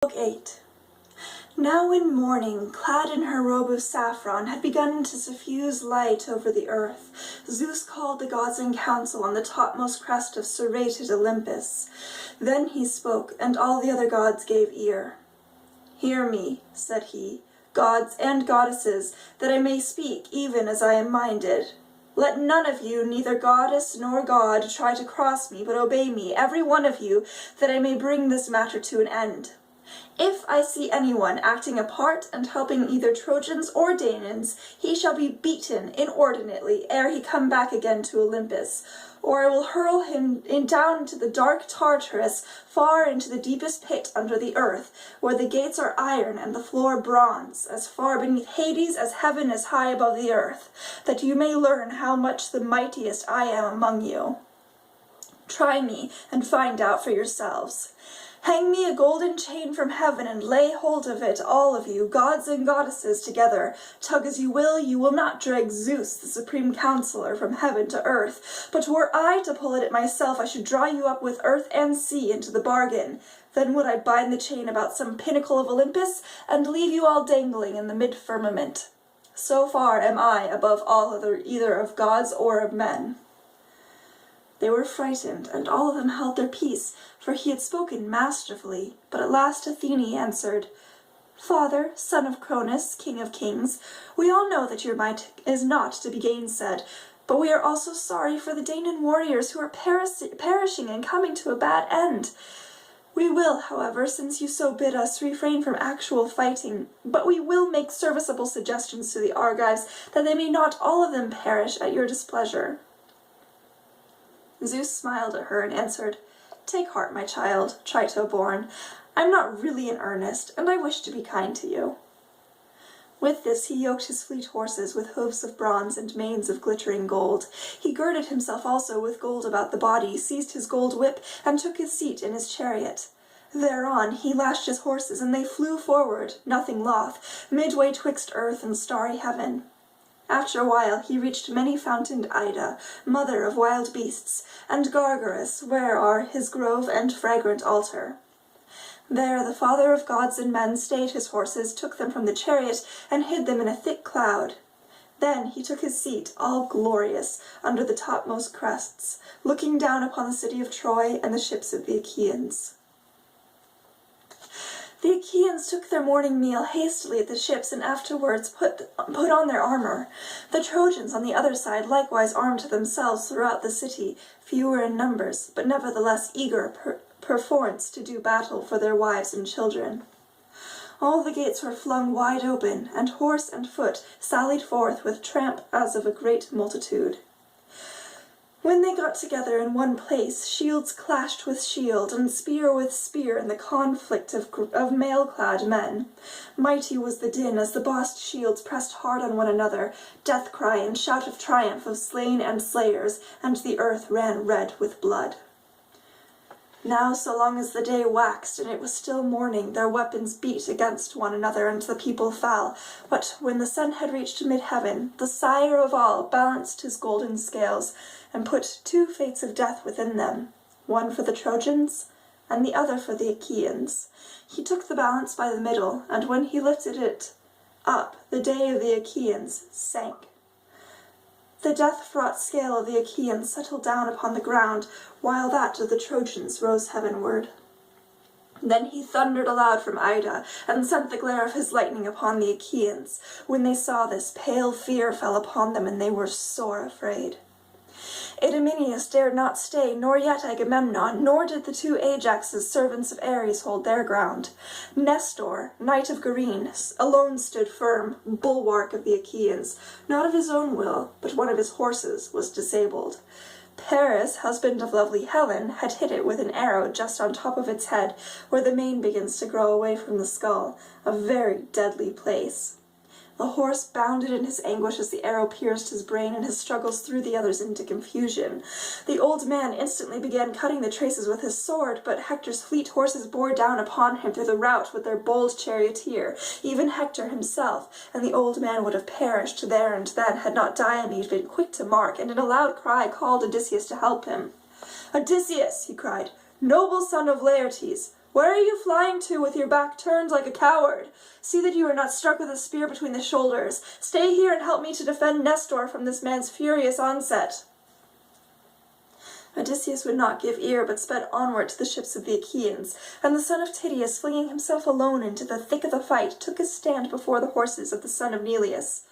Book 8. Now when morning, clad in her robe of saffron, had begun to suffuse light over the earth, Zeus called the gods in council on the topmost crest of serrated Olympus. Then he spoke, and all the other gods gave ear. "Hear me," said he, "gods and goddesses, that I may speak even as I am minded. Let none of you, neither goddess nor god, try to cross me, but obey me, every one of you, that I may bring this matter to an end. If I see anyone acting a part and helping either Trojans or Danaans, he shall be beaten inordinately ere he come back again to Olympus, or I will hurl him down into the dark Tartarus, far into the deepest pit under the earth, where the gates are iron and the floor bronze, as far beneath Hades as heaven is high above the earth, that you may learn how much the mightiest I am among you. Try me and find out for yourselves. Hang me a golden chain from heaven and lay hold of it, all of you, gods and goddesses together. Tug as you will not drag Zeus, the supreme counselor, from heaven to earth. But were I to pull at it myself, I should draw you up with earth and sea into the bargain. Then would I bind the chain about some pinnacle of Olympus, and leave you all dangling in the mid-firmament. So far am I above all either of gods or of men." They were frightened, and all of them held their peace, for he had spoken masterfully. But at last Athene answered, "Father, son of Cronus, king of kings, we all know that your might is not to be gainsaid, but we are also sorry for the Danaan warriors who are perishing and coming to a bad end. We will, however, since you so bid us, refrain from actual fighting, but we will make serviceable suggestions to the Argives, that they may not all of them perish at your displeasure." Zeus smiled at her and answered, "Take heart, my child, Trito-born. I am not really in earnest, and I wish to be kind to you." With this he yoked his fleet horses with hoofs of bronze and manes of glittering gold. He girded himself also with gold about the body, seized his gold whip, and took his seat in his chariot. Thereon he lashed his horses, and they flew forward, nothing loth, midway twixt earth and starry heaven. After a while he reached many-fountained Ida, mother of wild beasts, and Gargarus, where are his grove and fragrant altar. There the father of gods and men stayed his horses, took them from the chariot, and hid them in a thick cloud. Then he took his seat, all glorious, under the topmost crests, looking down upon the city of Troy and the ships of the Achaeans. The Achaeans took their morning meal hastily at the ships, and afterwards put on their armor. The Trojans on the other side likewise armed themselves throughout the city, fewer in numbers, but nevertheless eager perforce to do battle for their wives and children. All the gates were flung wide open, and horse and foot sallied forth with tramp as of a great multitude. When they got together in one place, shields clashed with shield, and spear with spear in the conflict of mail-clad men. Mighty was the din as the bossed shields pressed hard on one another, death-cry and shout of triumph of slain and slayers, and the earth ran red with blood. Now, so long as the day waxed and it was still morning, their weapons beat against one another, and the people fell. But when the sun had reached mid-heaven, the sire of all balanced his golden scales, and put two fates of death within them, one for the Trojans, and the other for the Achaeans. He took the balance by the middle, and when he lifted it up, the day of the Achaeans sank. The death-fraught scale of the Achaeans settled down upon the ground, while that of the Trojans rose heavenward. Then he thundered aloud from Ida, and sent the glare of his lightning upon the Achaeans. When they saw this, pale fear fell upon them, and they were sore afraid. Idomeneus dared not stay, nor yet Agamemnon, nor did the two Ajaxes, servants of Ares, hold their ground. Nestor, knight of Gerene, alone stood firm, bulwark of the Achaeans. Not of his own will, but one of his horses was disabled. Paris, husband of lovely Helen, had hit it with an arrow just on top of its head, where the mane begins to grow away from the skull, a very deadly place. The horse bounded in his anguish as the arrow pierced his brain, and his struggles threw the others into confusion. The old man instantly began cutting the traces with his sword, but Hector's fleet horses bore down upon him through the rout with their bold charioteer, even Hector himself, and the old man would have perished there and then had not Diomed been quick to mark, and in a loud cry called Odysseus to help him. "Odysseus," he cried, "noble son of Laertes, Where are you flying to with your back turned like a coward? See that you are not struck with a spear between the shoulders. Stay here and help me to defend Nestor from this man's furious onset." Odysseus would not give ear, but sped onward to the ships of the Achaeans, and the son of Tydeus, flinging himself alone into the thick of the fight, took his stand before the horses of the son of Neleus.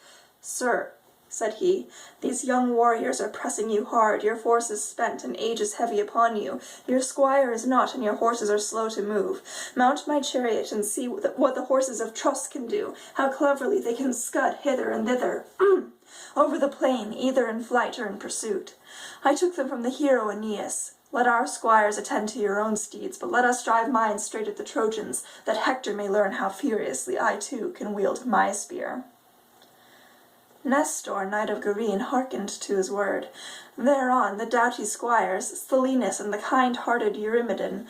"Sir," said he, "these young warriors are pressing you hard. Your force is spent, and age is heavy upon you. Your squire is not, and your horses are slow to move. Mount my chariot and see what the horses of Trus can do, how cleverly they can scud hither and thither, over the plain, either in flight or in pursuit. I took them from the hero Aeneas. Let our squires attend to your own steeds, but let us drive mine straight at the Trojans, that Hector may learn how furiously I too can wield my spear." Nestor, knight of Gerene, hearkened to his word. Thereon the doughty squires, Stelenus and the kind-hearted Eurymedon,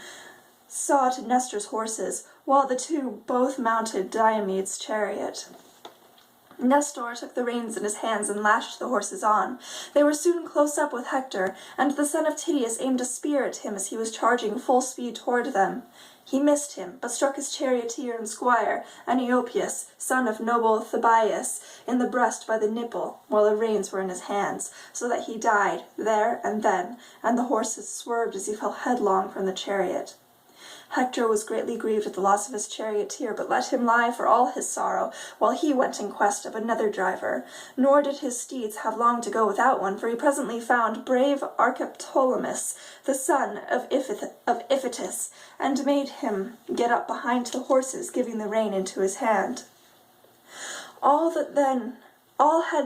saw to Nestor's horses, while the two both mounted Diomed's chariot. Nestor took the reins in his hands and lashed the horses on. They were soon close up with Hector, and the son of Tydeus aimed a spear at him as he was charging full speed toward them. He missed him, but struck his charioteer and squire, Aneopius, son of noble Thebius, in the breast by the nipple, while the reins were in his hands, so that he died there and then, and the horses swerved as he fell headlong from the chariot. Hector was greatly grieved at the loss of his charioteer, but let him lie for all his sorrow, while he went in quest of another driver. Nor did his steeds have long to go without one, for he presently found brave Archeptolemus, the son of Iphitus, and made him get up behind the horses, giving the rein into his hand. All had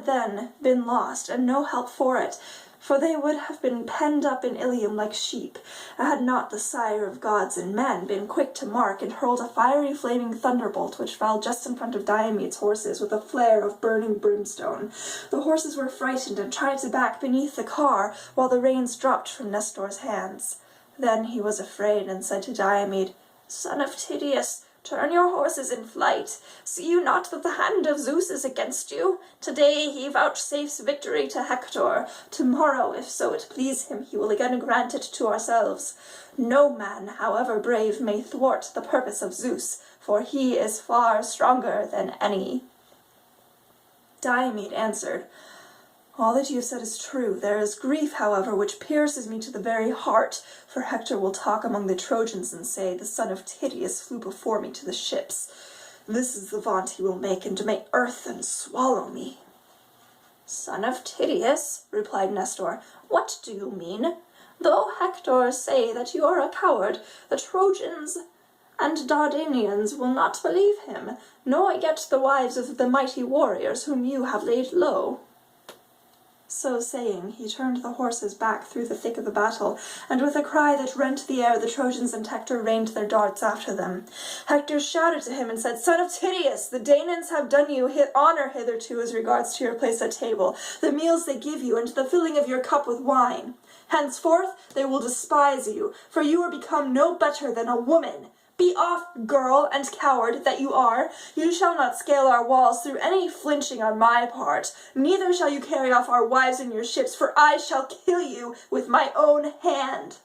then been lost, and no help for it, for they would have been penned up in Ilium like sheep, had not the sire of gods and men been quick to mark and hurled a fiery flaming thunderbolt which fell just in front of Diomed's horses with a flare of burning brimstone. The horses were frightened and tried to back beneath the car, while the reins dropped from Nestor's hands. Then he was afraid and said to Diomed, "Son of Tydeus, turn your horses in flight. See you not that the hand of Zeus is against you? Today he vouchsafes victory to Hector. Tomorrow, if so it please him, he will again grant it to ourselves. No man, however brave, may thwart the purpose of Zeus, for he is far stronger than any." Diomed answered, "All that you have said is true. There is grief, however, which pierces me to the very heart, for Hector will talk among the Trojans and say, 'The son of Tydeus flew before me to the ships.' This is the vaunt he will make, and to make earth and swallow me." "Son of Tydeus," replied Nestor, "what do you mean? Though Hector say that you are a coward, the Trojans and Dardanians will not believe him, nor yet the wives of the mighty warriors whom you have laid low." So saying, he turned the horses back through the thick of the battle, and with a cry that rent the air, the Trojans and Hector rained their darts after them. Hector shouted to him and said, "Son of Tydeus, the Danaans have done you honor hitherto as regards to your place at table, the meals they give you, and the filling of your cup with wine. Henceforth they will despise you, for you are become no better than a woman. Be off, girl and coward that you are. You shall not scale our walls through any flinching on my part. Neither shall you carry off our wives in your ships, for I shall kill you with my own hand."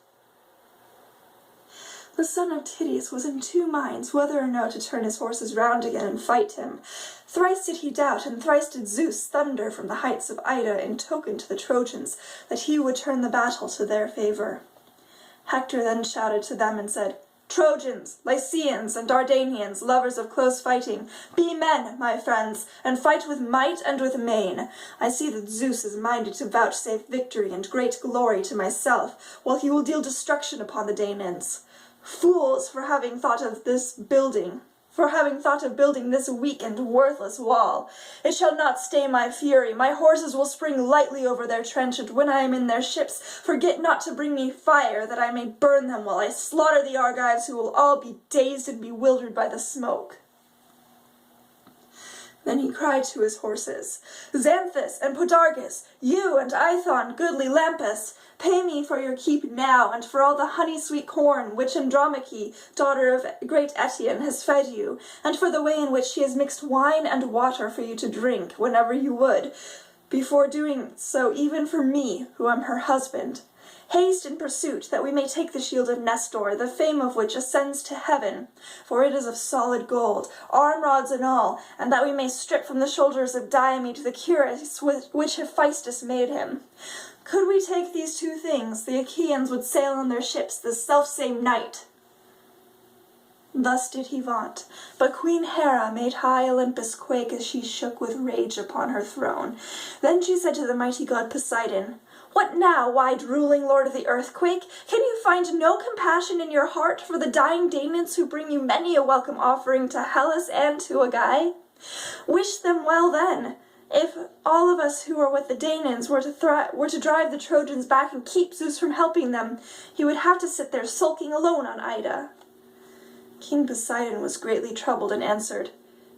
The son of Tydeus was in two minds whether or no to turn his horses round again and fight him. Thrice did he doubt, and thrice did Zeus thunder from the heights of Ida in token to the Trojans that he would turn the battle to their favor. Hector then shouted to them and said, "Trojans, Lycians, and Dardanians, lovers of close fighting, be men, my friends, and fight with might and with main. I see that Zeus is minded to vouchsafe victory and great glory to myself, while he will deal destruction upon the Danaans. Fools for having thought of building this weak and worthless wall. It shall not stay my fury. My horses will spring lightly over their trench, and when I am in their ships, forget not to bring me fire, that I may burn them while I slaughter the Argives, who will all be dazed and bewildered by the smoke." Then he cried to his horses, "Xanthus and Podargus, you and Aethon, goodly Lampus, pay me for your keep now, and for all the honey-sweet corn which Andromache, daughter of great Etienne, has fed you, and for the way in which she has mixed wine and water for you to drink whenever you would, before doing so even for me, who am her husband. Haste in pursuit, that we may take the shield of Nestor, the fame of which ascends to heaven, for it is of solid gold, arm rods and all, and that we may strip from the shoulders of Diomede the cuirass with which Hephaestus made him. Could we take these two things, the Achaeans would sail on their ships this selfsame night." Thus did he vaunt, but Queen Hera made high Olympus quake as she shook with rage upon her throne. Then she said to the mighty god Poseidon, "What now, wide-ruling lord of the earthquake? Can you find no compassion in your heart for the dying Danaans who bring you many a welcome offering to Hellas and to Agai? Wish them well then. If all of us who are with the Danaans were to drive the Trojans back and keep Zeus from helping them, he would have to sit there sulking alone on Ida." King Poseidon was greatly troubled and answered,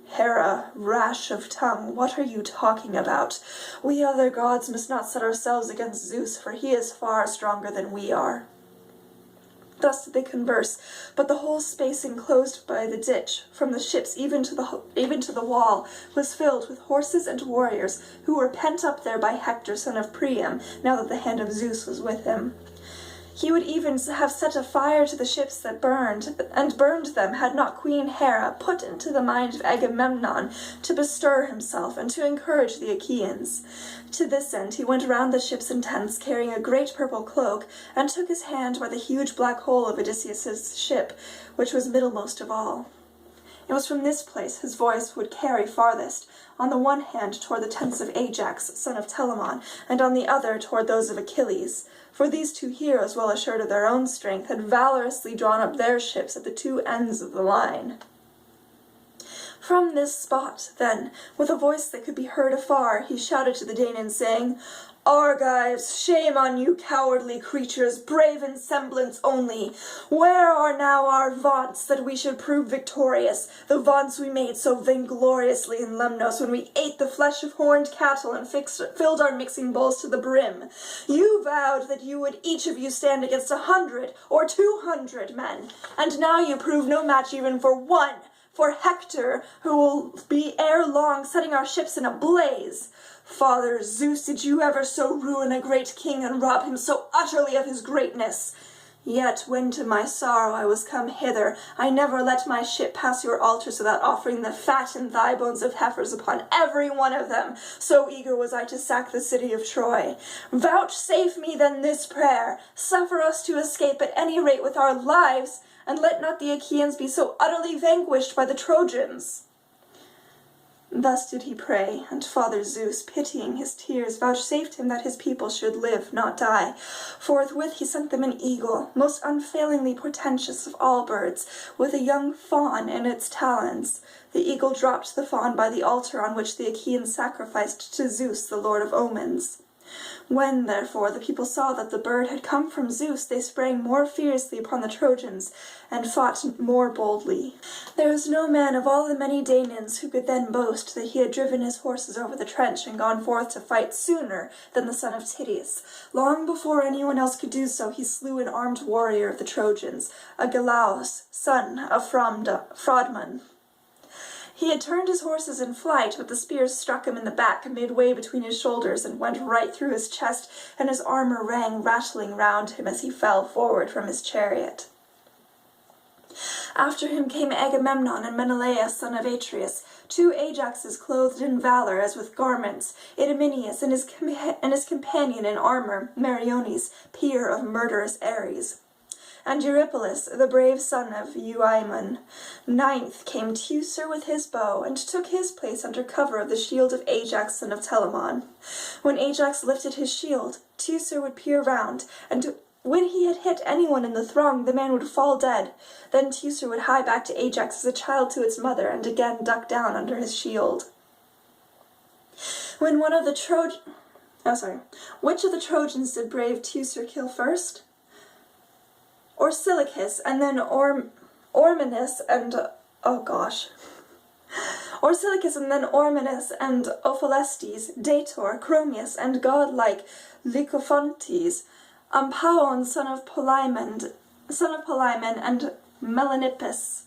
"Hera, rash of tongue, what are you talking about? We other gods must not set ourselves against Zeus, for he is far stronger than we are." Thus did they converse, but the whole space enclosed by the ditch, from the ships even to the wall, was filled with horses and warriors, who were pent up there by Hector, son of Priam, now that the hand of Zeus was with him. He would even have set a fire to the ships that burned them, had not Queen Hera put into the mind of Agamemnon to bestir himself and to encourage the Achaeans. To this end he went round the ships and tents, carrying a great purple cloak, and took his hand by the huge black hole of Odysseus's ship, which was middlemost of all. It was from this place his voice would carry farthest, on the one hand toward the tents of Ajax, son of Telamon, and on the other toward those of Achilles. For these two heroes, well assured of their own strength, had valorously drawn up their ships at the two ends of the line. From this spot, then, with a voice that could be heard afar, he shouted to the Danaans, saying, "Argives, shame on you cowardly creatures, brave in semblance only! Where are now our vaunts that we should prove victorious, the vaunts we made so vaingloriously in Lemnos when we ate the flesh of horned cattle and filled our mixing bowls to the brim? You vowed that you would each of you stand against 100 or 200 men, and now you prove no match even for one, for Hector, who will be ere long setting our ships in a blaze. Father Zeus, did you ever so ruin a great king and rob him so utterly of his greatness? Yet when to my sorrow I was come hither, I never let my ship pass your altars without offering the fat and thigh bones of heifers upon every one of them, so eager was I to sack the city of Troy. Vouchsafe me then this prayer, suffer us to escape at any rate with our lives, and let not the Achaeans be so utterly vanquished by the Trojans." Thus did he pray, and Father Zeus, pitying his tears, vouchsafed him that his people should live, not die. Forthwith he sent them an eagle, most unfailingly portentous of all birds, with a young fawn in its talons. The eagle dropped the fawn by the altar on which the Achaeans sacrificed to Zeus, the lord of omens. When, therefore, the people saw that the bird had come from Zeus, they sprang more fiercely upon the Trojans, and fought more boldly. There was no man of all the many Danaans who could then boast that he had driven his horses over the trench and gone forth to fight sooner than the son of Tydeus. Long before anyone else could do so, he slew an armed warrior of the Trojans, Agelaus, son of Prodmon. He had turned his horses in flight, but the spears struck him in the back and made way between his shoulders and went right through his chest, and his armor rang rattling round him as he fell forward from his chariot. After him came Agamemnon and Menelaus, son of Atreus, two Ajaxes clothed in valor as with garments, Idomeneus and his companion in armor, Meriones, peer of murderous Ares, and Eurypylus, the brave son of Euaemon. Ninth came Teucer with his bow, and took his place under cover of the shield of Ajax, son of Telamon. When Ajax lifted his shield, Teucer would peer round, and when he had hit anyone in the throng, the man would fall dead. Then Teucer would hie back to Ajax as a child to its mother, and again duck down under his shield. When one of the which of the Trojans did brave Teucer kill first? Orsilochus, and then Ormenus and Orsilochus, and then Ormenus and Ophelestes, Dator, Chromius, and godlike Lycophontes, Amphion, son of Polymen, and Melanippus,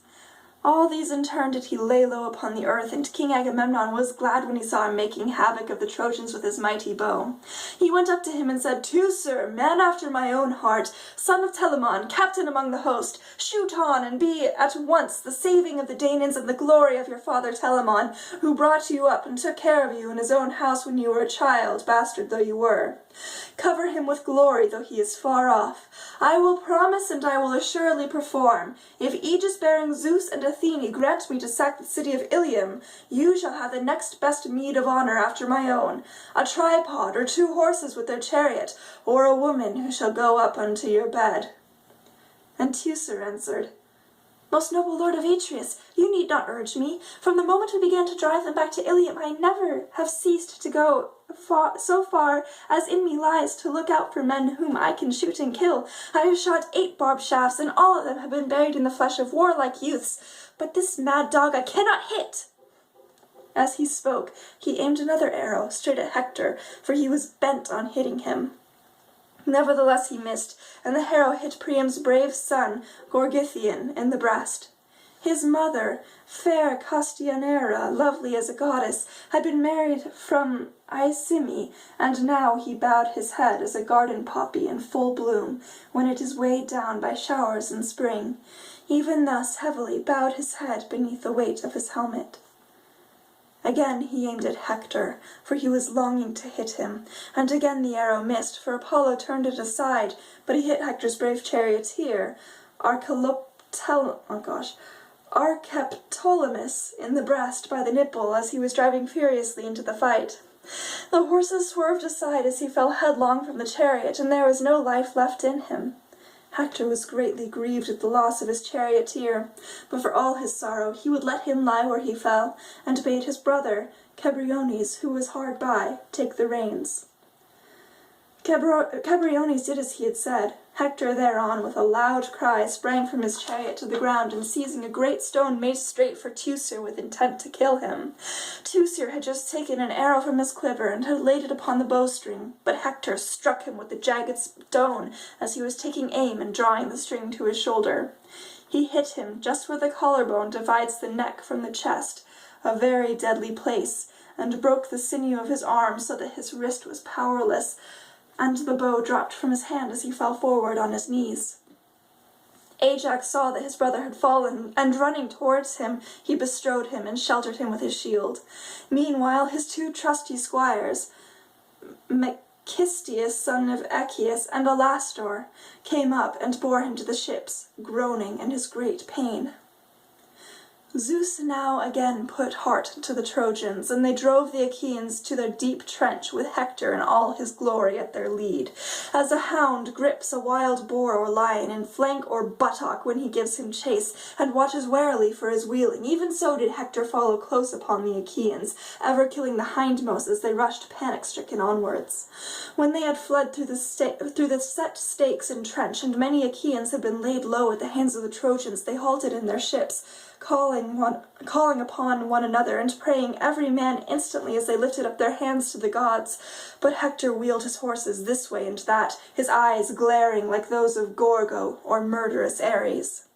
All these in turn did he lay low upon the earth, and King Agamemnon was glad when he saw him making havoc of the Trojans with his mighty bow. He went up to him and said, "Teucer, man after my own heart, son of Telamon, captain among the host, shoot on and be at once the saving of the Danaans and the glory of your father Telamon, who brought you up and took care of you in his own house when you were a child, bastard though you were. Cover him with glory, though he is far off. I will promise and I will assuredly perform. If aegis-bearing Zeus and Athene grant me to sack the city of Ilium, you shall have the next best meed of honor after my own, a tripod or 2 horses with their chariot, or a woman who shall go up unto your bed." And Teucer answered, "Most noble lord of Atreus, you need not urge me. From the moment we began to drive them back to Ilium, I never have ceased to go so far as in me lies to look out for men whom I can shoot and kill. I have shot 8 barbed shafts, and all of them have been buried in the flesh of warlike youths. But this mad dog I cannot hit." As he spoke, he aimed another arrow straight at Hector, for he was bent on hitting him. Nevertheless he missed, and the arrow hit Priam's brave son, Gorgythion, in the breast. His mother, fair Castianera, lovely as a goddess, had been married from Icimi, and now he bowed his head as a garden poppy in full bloom, when it is weighed down by showers in spring. Even thus heavily bowed his head beneath the weight of his helmet. Again he aimed at Hector, for he was longing to hit him, and again the arrow missed, for Apollo turned it aside, but he hit Hector's brave charioteer, Archeptolemus, in the breast by the nipple as he was driving furiously into the fight. The horses swerved aside as he fell headlong from the chariot, and there was no life left in him. Hector was greatly grieved at the loss of his charioteer, but for all his sorrow he would let him lie where he fell, and bade his brother, Cebriones, who was hard by, take the reins. Cebriones did as he had said. Hector thereon, with a loud cry, sprang from his chariot to the ground, and seizing a great stone made straight for Teucer with intent to kill him. Teucer had just taken an arrow from his quiver and had laid it upon the bowstring, but Hector struck him with the jagged stone as he was taking aim and drawing the string to his shoulder. He hit him just where the collarbone divides the neck from the chest, a very deadly place, and broke the sinew of his arm so that his wrist was powerless, and the bow dropped from his hand as he fell forward on his knees. Ajax saw that his brother had fallen, and running towards him, he bestrode him and sheltered him with his shield. Meanwhile, his 2 trusty squires, Mecisteus, son of Echius, and Alastor, came up and bore him to the ships, groaning in his great pain. Zeus now again put heart to the Trojans, and they drove the Achaeans to their deep trench with Hector in all his glory at their lead. As a hound grips a wild boar or lion in flank or buttock when he gives him chase, and watches warily for his wheeling, even so did Hector follow close upon the Achaeans, ever killing the hindmost as they rushed panic-stricken onwards. When they had fled through the set stakes and trench, and many Achaeans had been laid low at the hands of the Trojans, they halted in their ships, calling upon one another and praying every man instantly as they lifted up their hands to the gods. But Hector wheeled his horses this way and that, his eyes glaring like those of Gorgo or murderous Ares.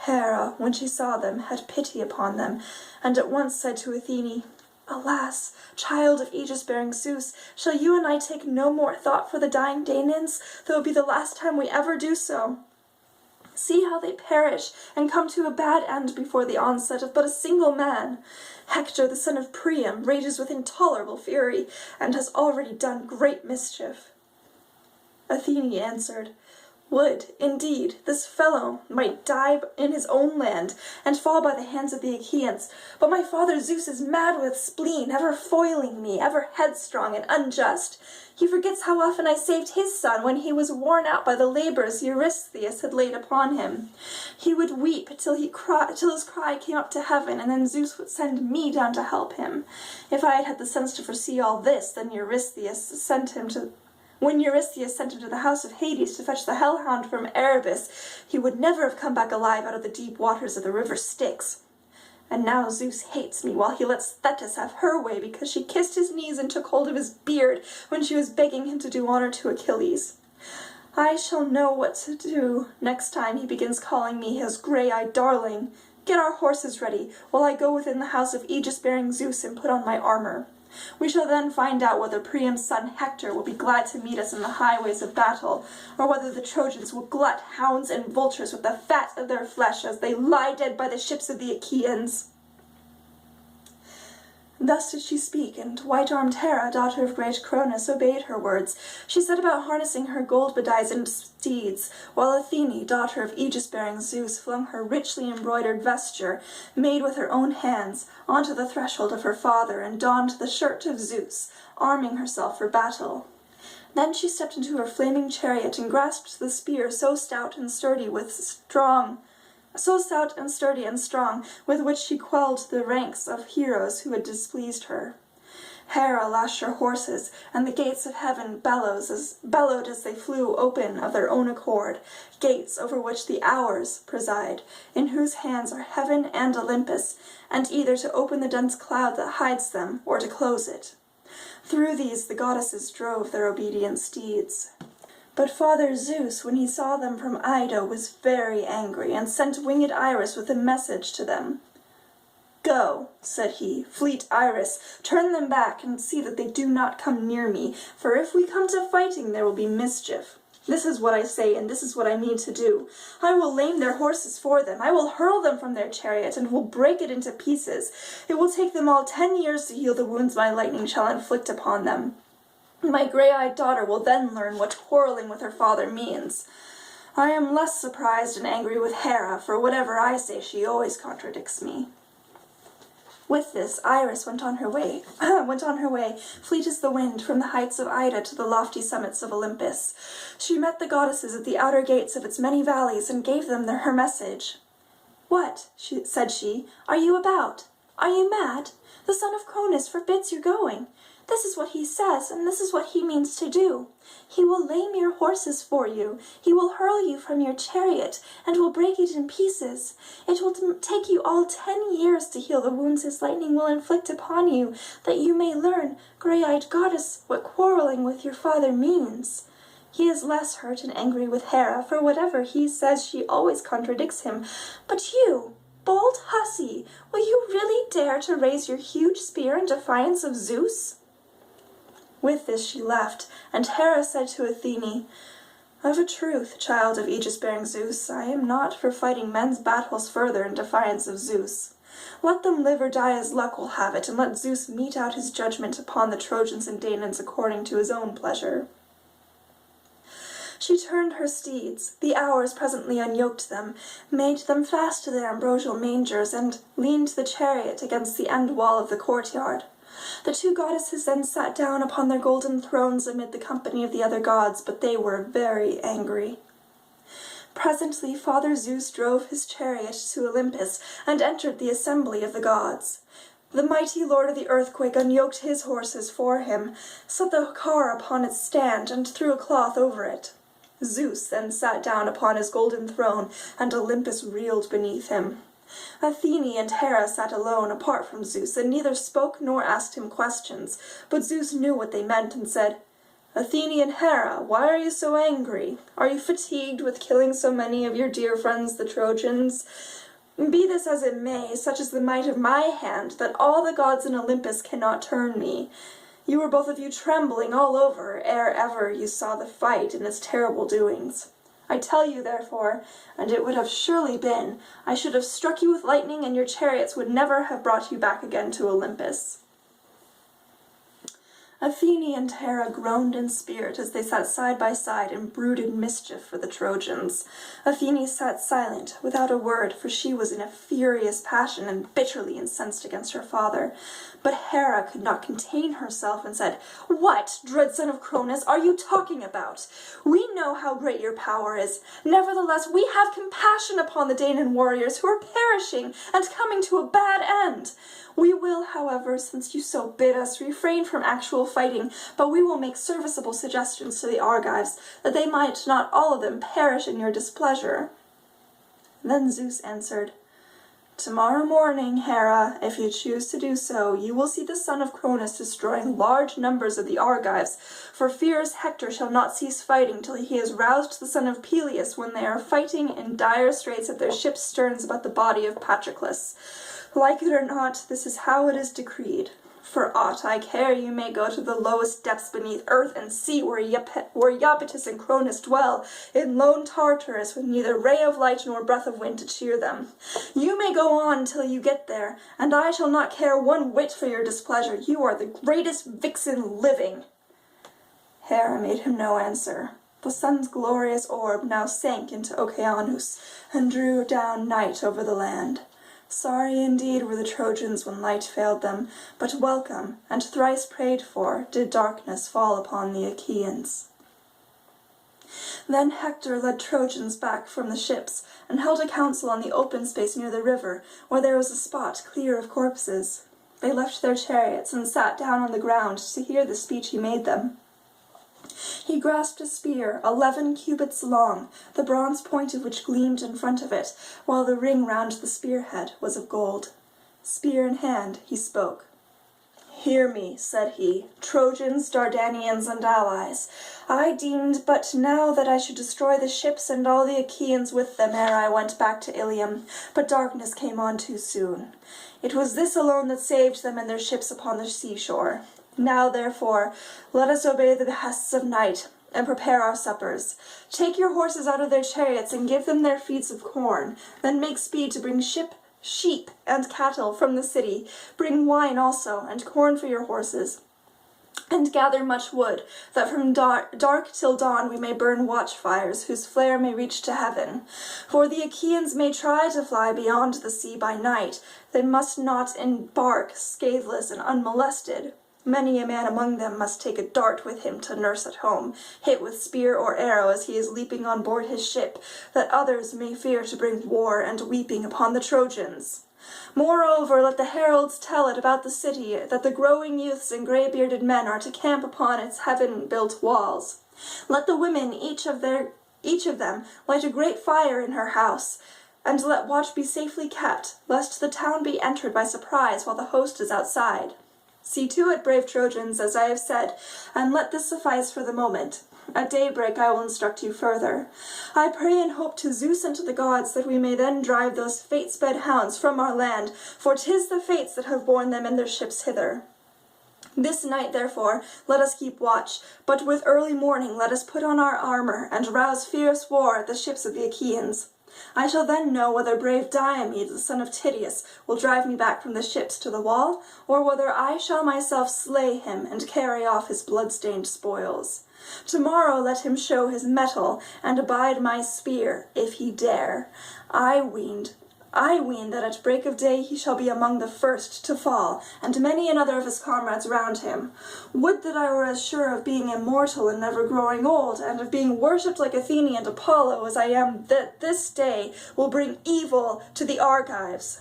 Hera, when she saw them, had pity upon them, and at once said to Athene, "Alas, child of aegis-bearing Zeus, shall you and I take no more thought for the dying Danaans, though it be the last time we ever do so? See how they perish and come to a bad end before the onset of but a single man. Hector, the son of Priam, rages with intolerable fury, and has already done great mischief." Athene answered, "Would, indeed, this fellow might die in his own land, and fall by the hands of the Achaeans, but my father Zeus is mad with spleen, ever foiling me, ever headstrong and unjust. He forgets how often I saved his son when he was worn out by the labors Eurystheus had laid upon him. He would weep till his cry came up to heaven, and then Zeus would send me down to help him. If I had had the sense to foresee all this, when Eurystheus sent him to the house of Hades to fetch the hellhound from Erebus, he would never have come back alive out of the deep waters of the river Styx. And now Zeus hates me while he lets Thetis have her way because she kissed his knees and took hold of his beard when she was begging him to do honor to Achilles. I shall know what to do next time he begins calling me his gray-eyed darling, Get our horses ready, while I go within the house of aegis-bearing Zeus and put on my armor. We shall then find out whether Priam's son Hector will be glad to meet us in the highways of battle, or whether the Trojans will glut hounds and vultures with the fat of their flesh as they lie dead by the ships of the Achaeans." Thus did she speak, and white-armed Hera, daughter of great Cronus, obeyed her words. She set about harnessing her gold-bedizened steeds, while Athene, daughter of aegis-bearing Zeus, flung her richly embroidered vesture, made with her own hands, onto the threshold of her father, and donned the shirt of Zeus, arming herself for battle. Then she stepped into her flaming chariot and grasped the spear so stout and sturdy and strong, with which she quelled the ranks of heroes who had displeased her. Hera lashed her horses, and the gates of heaven bellowed as they flew open of their own accord, gates over which the Hours preside, in whose hands are heaven and Olympus, and either to open the dense cloud that hides them, or to close it. Through these the goddesses drove their obedient steeds. But Father Zeus, when he saw them from Ida, was very angry, and sent winged Iris with a message to them. "Go," said he, "fleet Iris, turn them back, and see that they do not come near me, for if we come to fighting there will be mischief. This is what I say, and this is what I mean to do. I will lame their horses for them, I will hurl them from their chariot, and will break it into pieces. It will take them all 10 years to heal the wounds my lightning shall inflict upon them. My gray-eyed daughter will then learn what quarreling with her father means. I am less surprised and angry with Hera, for whatever I say she always contradicts me." With this, Iris went on her way, fleet as the wind, from the heights of Ida to the lofty summits of Olympus. She met the goddesses at the outer gates of its many valleys and gave them her message. "What," said she, "are you about? Are you mad? The son of Cronus forbids your going. This is what he says, and this is what he means to do. He will lame your horses for you. He will hurl you from your chariot, and will break it in pieces. It will take you all 10 years to heal the wounds his lightning will inflict upon you, that you may learn, gray-eyed goddess, what quarreling with your father means. He is less hurt and angry with Hera, for whatever he says she always contradicts him. But you, bold hussy, will you really dare to raise your huge spear in defiance of Zeus?" With this she left, and Hera said to Athene, "Of a truth, child of aegis-bearing Zeus, I am not for fighting men's battles further in defiance of Zeus. Let them live or die as luck will have it, and let Zeus mete out his judgment upon the Trojans and Danaans according to his own pleasure." She turned her steeds. The Hours presently unyoked them, made them fast to their ambrosial mangers, and leaned the chariot against the end wall of the courtyard. The two goddesses then sat down upon their golden thrones amid the company of the other gods, but they were very angry. Presently Father Zeus drove his chariot to Olympus and entered the assembly of the gods. The mighty lord of the earthquake unyoked his horses for him, set the car upon its stand, and threw a cloth over it. Zeus then sat down upon his golden throne, and Olympus reeled beneath him. Athene and Hera sat alone, apart from Zeus, and neither spoke nor asked him questions, but Zeus knew what they meant and said, "Athene and Hera, why are you so angry? Are you fatigued with killing so many of your dear friends the Trojans? Be this as it may, such is the might of my hand, that all the gods in Olympus cannot turn me. You were both of you trembling all over, ere ever you saw the fight and its terrible doings. I tell you, therefore, and it would have surely been, I should have struck you with lightning, and your chariots would never have brought you back again to Olympus." Athene and Hera groaned in spirit as they sat side by side and brooded mischief for the Trojans. Athene sat silent, without a word, for she was in a furious passion and bitterly incensed against her father. But Hera could not contain herself and said, "What, dread son of Cronus, are you talking about? We know how great your power is. Nevertheless, we have compassion upon the Danaan warriors who are perishing and coming to a bad end. We will, however, since you so bid us, refrain from actual fighting, but we will make serviceable suggestions to the Argives, that they might not all of them perish in your displeasure." Then Zeus answered, Tomorrow morning, Hera, if you choose to do so, you will see the son of Cronus destroying large numbers of the Argives, for fierce Hector shall not cease fighting till he has roused the son of Peleus when they are fighting in dire straits at their ship's sterns about the body of Patroclus. Like it or not, this is how it is decreed. For aught I care, you may go to the lowest depths beneath earth and see where Iapetus and Cronus dwell, in lone Tartarus, with neither ray of light nor breath of wind to cheer them. You may go on till you get there, and I shall not care one whit for your displeasure. You are the greatest vixen living. Hera made him no answer. The sun's glorious orb now sank into Oceanus, and drew down night over the land. Sorry indeed were the Trojans when light failed them, but welcome, and thrice prayed for, did darkness fall upon the Achaeans. Then Hector led Trojans back from the ships, and held a council on the open space near the river, where there was a spot clear of corpses. They left their chariots and sat down on the ground to hear the speech he made them. He grasped a spear 11 cubits long, the bronze point of which gleamed in front of it, while the ring round the spearhead was of gold. Spear in hand, he spoke. "Hear me," said he, "Trojans, Dardanians, and allies. I deemed but now that I should destroy the ships and all the Achaeans with them ere I went back to Ilium, but darkness came on too soon. It was this alone that saved them and their ships upon the seashore. Now, therefore, let us obey the behests of night, and prepare our suppers. Take your horses out of their chariots, and give them their feeds of corn. Then make speed to bring sheep, and cattle from the city. Bring wine also, and corn for your horses. And gather much wood, that from dark till dawn we may burn watchfires, whose flare may reach to heaven. For the Achaeans may try to fly beyond the sea by night. They must not embark scatheless and unmolested. Many a man among them must take a dart with him to nurse at home, hit with spear or arrow as he is leaping on board his ship, that others may fear to bring war and weeping upon the Trojans. Moreover, let the heralds tell it about the city, that the growing youths and grey-bearded men are to camp upon its heaven-built walls. Let the women, each of them, light a great fire in her house, and let watch be safely kept, lest the town be entered by surprise while the host is outside. See to it, brave Trojans, as I have said, and let this suffice for the moment. At daybreak I will instruct you further. I pray and hope to Zeus and to the gods that we may then drive those fate-sped hounds from our land, for 'tis the fates that have borne them and their ships hither. This night, therefore, let us keep watch, but with early morning let us put on our armor and rouse fierce war at the ships of the Achaeans. I shall then know whether brave Diomed, the son of Tydeus, will drive me back from the ships to the wall, or whether I shall myself slay him and carry off his blood-stained spoils. Tomorrow let him show his mettle, and abide my spear, if he dare. I ween that at break of day he shall be among the first to fall, and many another of his comrades round him. Would that I were as sure of being immortal and never growing old, and of being worshipped like Athene and Apollo as I am, that this day will bring evil to the Argives."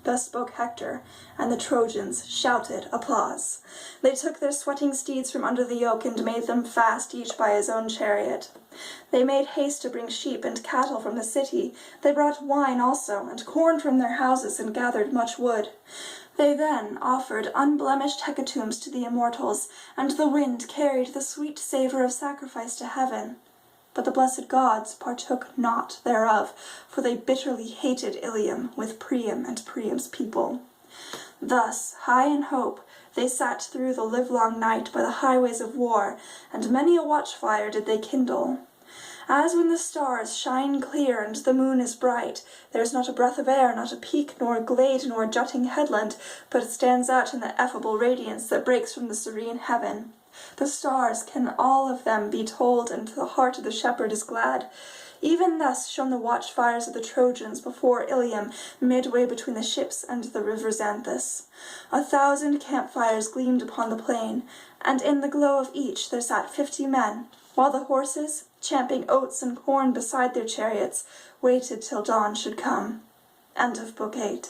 Thus spoke Hector, and the Trojans shouted applause. They took their sweating steeds from under the yoke and made them fast, each by his own chariot. They made haste to bring sheep and cattle from the city. They brought wine also, and corn from their houses, and gathered much wood. They then offered unblemished hecatombs to the immortals, and the wind carried the sweet savour of sacrifice to heaven. But the blessed gods partook not thereof, for they bitterly hated Ilium with Priam and Priam's people. Thus, high in hope, they sat through the livelong night by the highways of war, and many a watchfire did they kindle. As when the stars shine clear and the moon is bright, there is not a breath of air, not a peak, nor glade, nor jutting headland, but it stands out in the effable radiance that breaks from the serene heaven. The stars can all of them be told, and the heart of the shepherd is glad. Even thus shone the watchfires of the Trojans before Ilium, midway between the ships and the river Xanthus. 1,000 campfires gleamed upon the plain, and in the glow of each there sat 50 men, while the horses, champing oats and corn beside their chariots, waited till dawn should come. End of Book 8.